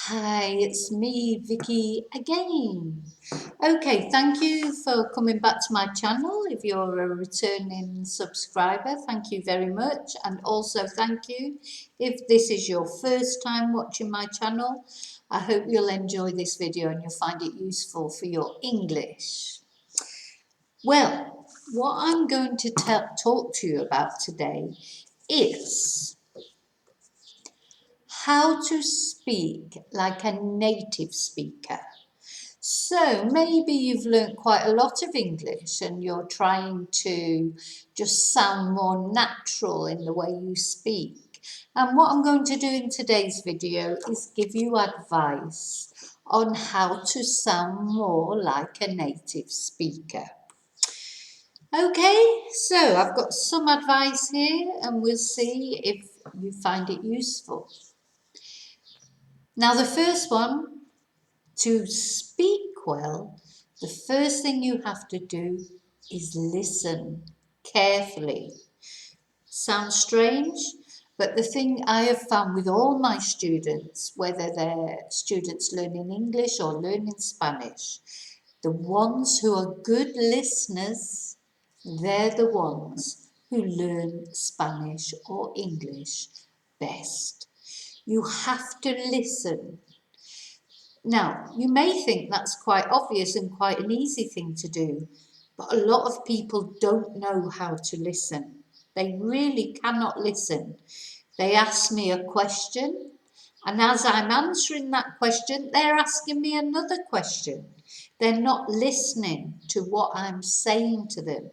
Hi, it's me, Vicky, again. Okay, thank you for coming back to my channel. If you're a returning subscriber, thank you very much. And also thank you if this is your first time watching my channel. I hope you'll enjoy this video and you'll find it useful for your English. Well, what I'm going to talk to you about today is how to speak like a native speaker. So maybe you've learnt quite a lot of English and you're trying to just sound more natural in the way you speak. And what I'm going to do in today's video is give you advice on how to sound more like a native speaker. Okay, so I've got some advice here and we'll see if you find it useful. Now the first one, to speak well, the first thing you have to do is listen carefully. Sounds strange, but the thing I have found with all my students, whether they're students learning English or learning Spanish, the ones who are good listeners, they're the ones who learn Spanish or English best. You have to listen. Now, you may think that's quite obvious and quite an easy thing to do, but a lot of people don't know how to listen. They really cannot listen. They ask me a question, and as I'm answering that question, they're asking me another question. They're not listening to what I'm saying to them.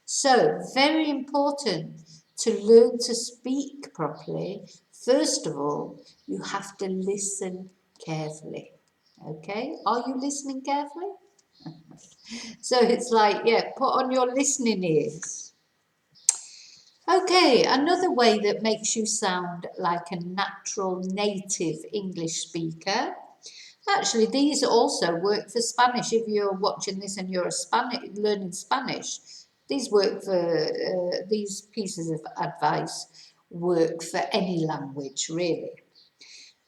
So, very important to learn to speak properly. First of all, you have to listen carefully. Okay, are you listening carefully? So it's like, yeah, put on your listening ears. Okay, another way that makes you sound like a natural native English speaker. Actually, these also work for Spanish. If you're watching this and you're learning Spanish, these work for these pieces of advice work for any language, really.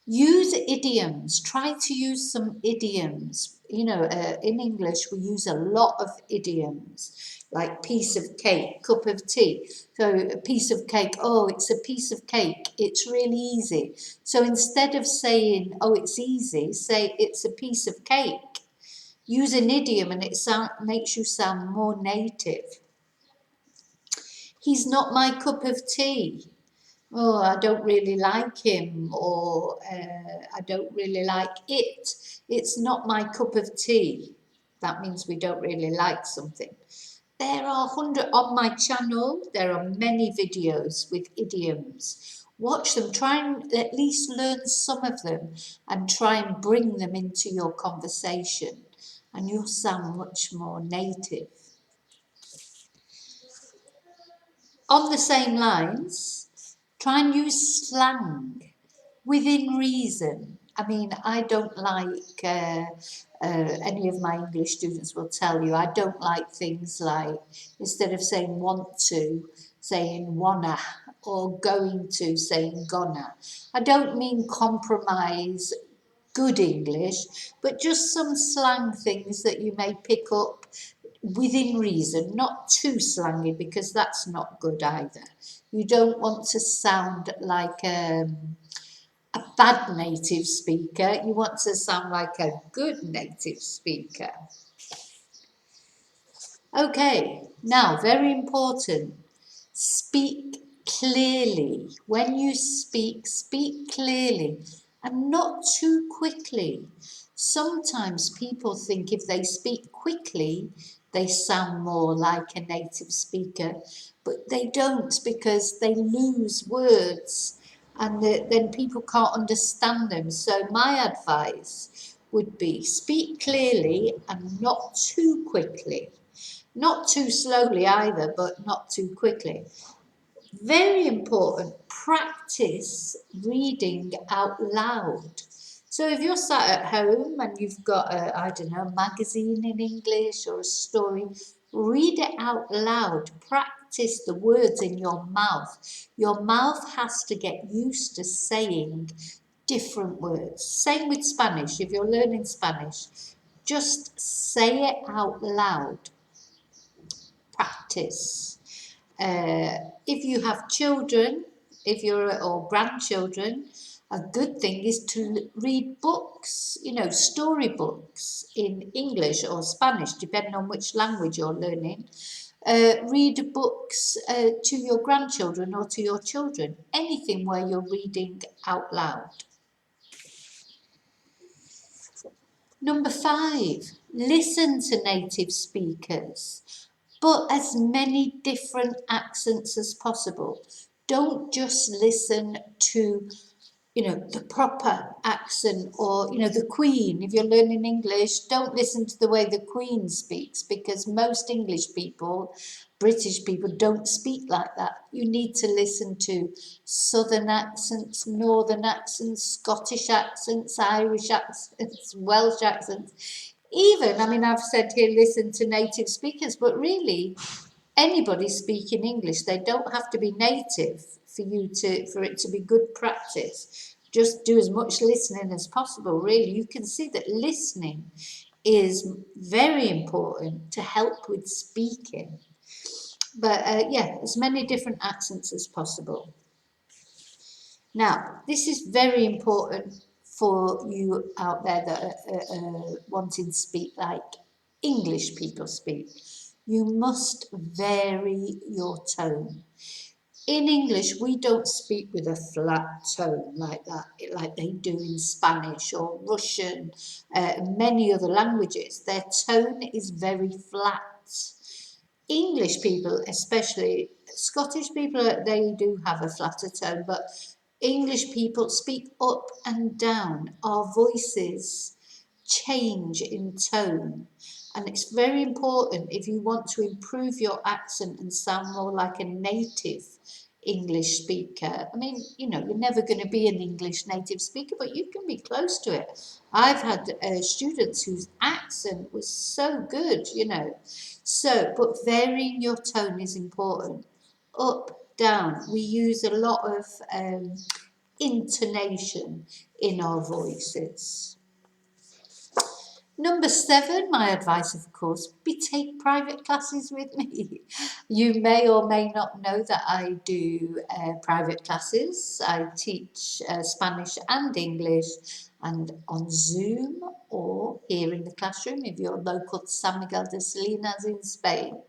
Use idioms. Try to use some idioms. You know, in English, we use a lot of idioms, like piece of cake, cup of tea. So a piece of cake, oh, it's a piece of cake. It's really easy. So instead of saying, oh, it's easy, say it's a piece of cake. Use an idiom and it makes you sound more native. He's not my cup of tea. Oh, I don't really like him, or I don't really like it. It's not my cup of tea. That means we don't really like something. There are on my channel, there are many videos with idioms. Watch them, try and at least learn some of them and try and bring them into your conversation and you'll sound much more native. On the same lines, try and use slang within reason. I mean, I don't like, any of my English students will tell you, I don't like things like, instead of saying want to, saying wanna, or going to, saying gonna. I don't mean compromise good English, but just some slang things that you may pick up within reason, not too slangy because that's not good either. You don't want to sound like a bad native speaker. You want to sound like a good native speaker. Okay, now very important. Speak clearly. When you speak, speak clearly and not too quickly. Sometimes people think if they speak quickly, they sound more like a native speaker, but they don't because they lose words and then people can't understand them. So my advice would be speak clearly and not too quickly. Not too slowly either, but not too quickly. Very important, practice reading out loud. So if you're sat at home and you've got a, I don't know, magazine in English or a story, read it out loud. Practice the words in your mouth. Your mouth has to get used to saying different words. Same with Spanish. If you're learning Spanish, just say it out loud. Practice. If you have children, or grandchildren, a good thing is to read books, storybooks in English or Spanish, depending on which language you're learning. Read books to your grandchildren or to your children. Anything where you're reading out loud. Number 5, listen to native speakers, but as many different accents as possible. Don't just listen to, the proper accent or, the Queen. If you're learning English, don't listen to the way the Queen speaks, because most English people, British people, don't speak like that. You need to listen to Southern accents, Northern accents, Scottish accents, Irish accents, Welsh accents. Even, I've said here, listen to native speakers, but really, anybody speaking English, they don't have to be native for it to be good practice. Just do as much listening as possible, really. You can see that listening is very important to help with speaking. But as many different accents as possible. Now, this is very important for you out there that are wanting to speak like English people speak. You must vary your tone. In English, we don't speak with a flat tone like that, like they do in Spanish or Russian, many other languages. Their tone is very flat. English people, especially Scottish people, they do have a flatter tone, but English people speak up and down. Our voices change in tone. And it's very important if you want to improve your accent and sound more like a native English speaker. You're never going to be an English native speaker, but you can be close to it. I've had students whose accent was so good, but varying your tone is important. Up, down. We use a lot of intonation in our voices. Number 7, my advice, of course, take private classes with me. You may or may not know that I do private classes. I teach Spanish and English, and on Zoom or here in the classroom if you're local to San Miguel de Salinas in Spain.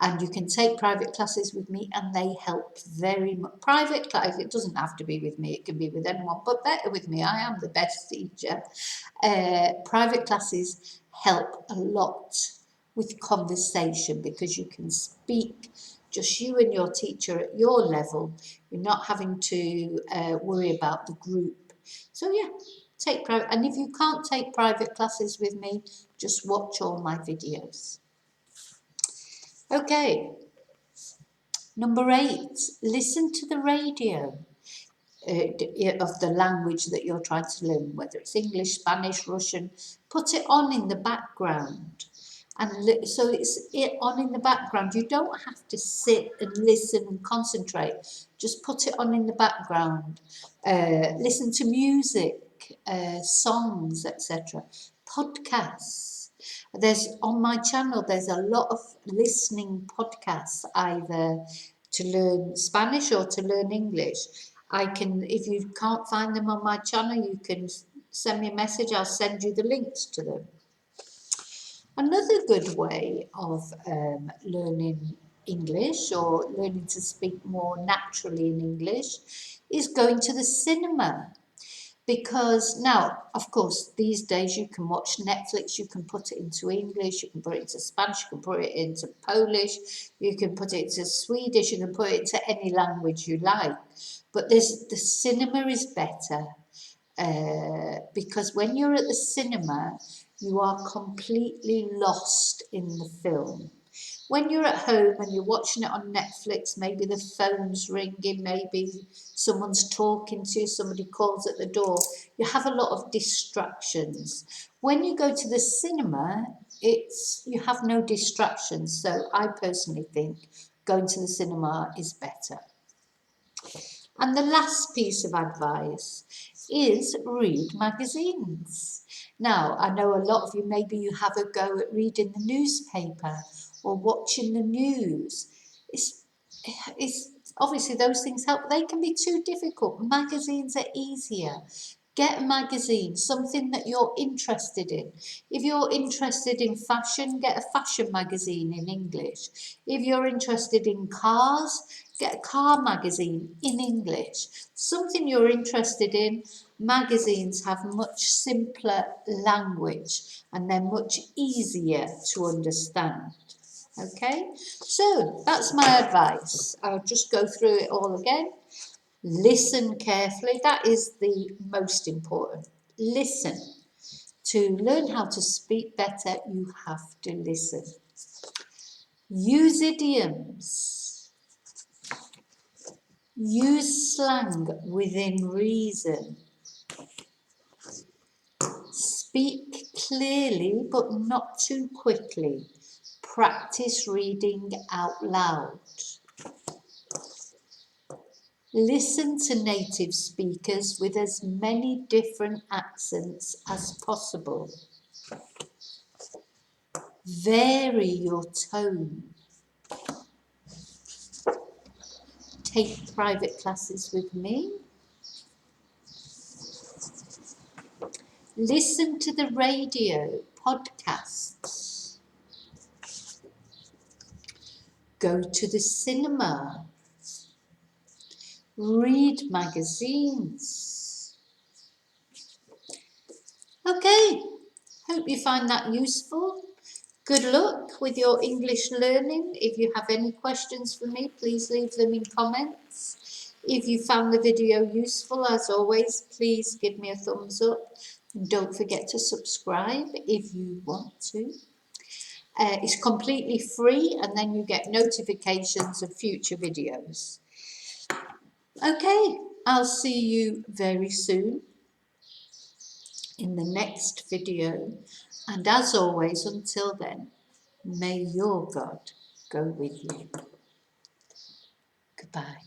And you can take private classes with me, and they help very much. Private class, it doesn't have to be with me, it can be with anyone, but better with me. I am the best teacher. Private classes help a lot with conversation, because you can speak just you and your teacher at your level. You're not having to worry about the group. So take private. And if you can't take private classes with me, just watch all my videos. Okay, number 8, listen to the radio of the language that you're trying to learn, whether it's English, Spanish, Russian. Put it on in the background. And so it's on in the background. You don't have to sit and listen and concentrate. Just put it on in the background. Listen to music, songs, etc. Podcasts. On my channel, there's a lot of listening podcasts, either to learn Spanish or to learn English. If you can't find them on my channel, you can send me a message. I'll send you the links to them. Another good way of learning English or learning to speak more naturally in English is going to the cinema. Because now, of course, these days you can watch Netflix, you can put it into English, you can put it into Spanish, you can put it into Polish, you can put it into Swedish, you can put it into any language you like. But the cinema is better because when you're at the cinema, you are completely lost in the film. When you're at home and you're watching it on Netflix, maybe the phone's ringing, maybe someone's talking to you, somebody calls at the door, you have a lot of distractions. When you go to the cinema, you have no distractions. So I personally think going to the cinema is better. And the last piece of advice is read magazines. Now, I know a lot of you, maybe you have a go at reading the newspaper or watching the news. It's obviously those things help. They can be too difficult. Magazines are easier. Get a magazine, something that you're interested in. If you're interested in fashion, get a fashion magazine in English. If you're interested in cars, get a car magazine in English. Something you're interested in. Magazines have much simpler language and they're much easier to understand. Okay, so that's my advice. I'll just go through it all again. Listen carefully. That is the most important. Listen. To learn how to speak better, you have to listen. Use idioms. Use slang within reason. Speak clearly but not too quickly. Practice reading out loud. Listen to native speakers with as many different accents as possible. Vary your tone. Take private classes with me. Listen to the radio, podcasts. Go to the cinema. Read magazines. Okay, hope you find that useful. Good luck with your English learning. If you have any questions for me, please leave them in comments. If you found the video useful, as always, please give me a thumbs up. Don't forget to subscribe if you want to. It's completely free and then you get notifications of future videos. Okay, I'll see you very soon in the next video. And as always, until then, may your God go with you. Goodbye.